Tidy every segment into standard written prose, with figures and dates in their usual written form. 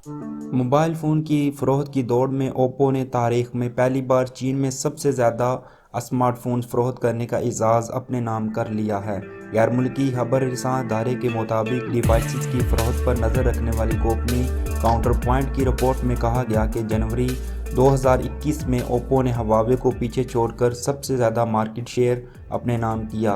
Mobile phone کی فروخت کی دوڑ میں اوپو نے تاریخ میں پہلی بار چین میں سب سے زیادہ اسمارٹ فونز فروخت کرنے کا اعزاز اپنے نام کر لیا ہے۔ غیر ملکی خبر رساں ادارے کے مطابق ڈیوائسز کی فروخت پر نظر رکھنے والی کمپنی کاؤنٹر پوائنٹ کی رپورٹ میں کہا گیا کہ جنوری 2021 میں اوپو نے ہواوے کو پیچھے چھوڑ کر سب سے زیادہ مارکیٹ شیئر اپنے نام کیا۔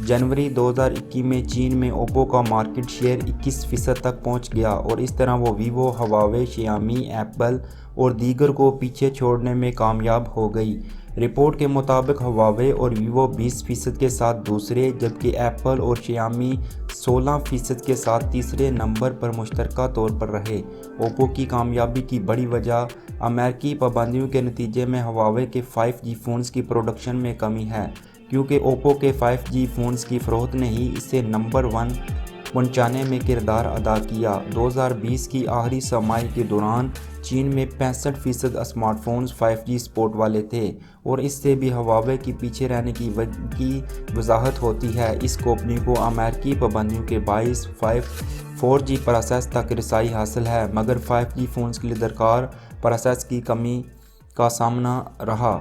جنوری 2021 میں چین میں اوپو کا مارکیٹ شیئر 21% تک پہنچ گیا اور اس طرح وہ ویوو، ہواوے، شیائمی، ایپل اور دیگر کو پیچھے چھوڑنے میں کامیاب ہو گئی۔ رپورٹ کے مطابق ہواوے اور ویوو 20% کے ساتھ دوسرے، جبکہ ایپل اور شیائمی 16% کے ساتھ تیسرے نمبر پر مشترکہ طور پر رہے۔ اوپو کی کامیابی کی بڑی وجہ امریکی پابندیوں کے نتیجے میں ہواوے کے 5G فونز کی پروڈکشن میں کمی ہے، کیونکہ اوپو کے 5G فونز کی فروخت نے ہی اسے نمبر 1 پہنچانے میں کردار ادا کیا۔ 2020 کی آخری سہ ماہی کے دوران چین میں 65% اسمارٹ فونز 5G سپورٹ والے تھے، اور اس سے بھی ہواوے کی پیچھے رہنے کی وضاحت ہوتی ہے۔ اس کمپنی کو امریکی پابندیوں کے باعث 4G پروسیس تک رسائی حاصل ہے، مگر 5G فونز کے لیے درکار پروسیس کی کمی کا سامنا رہا۔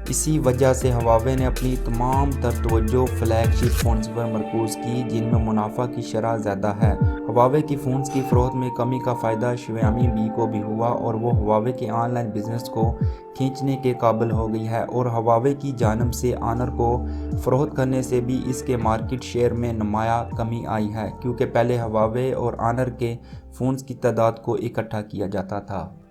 اسی وجہ سے ہواوے نے اپنی تمام تر توجہ فلیگ شپ فونز پر مرکوز کی، جن میں منافع کی شرح زیادہ ہے۔ ہواوے کی فونز کی فروخت میں کمی کا فائدہ شیائمی می کو بھی ہوا، اور وہ ہواوے کے آن لائن بزنس کو کھینچنے کے قابل ہو گئی ہے، اور ہواوے کی جانب سے آنر کو فروخت کرنے سے بھی اس کے مارکیٹ شیئر میں نمایاں کمی آئی ہے، کیونکہ پہلے ہواوے اور آنر کے فونز کی تعداد کو اکٹھا کیا جاتا تھا۔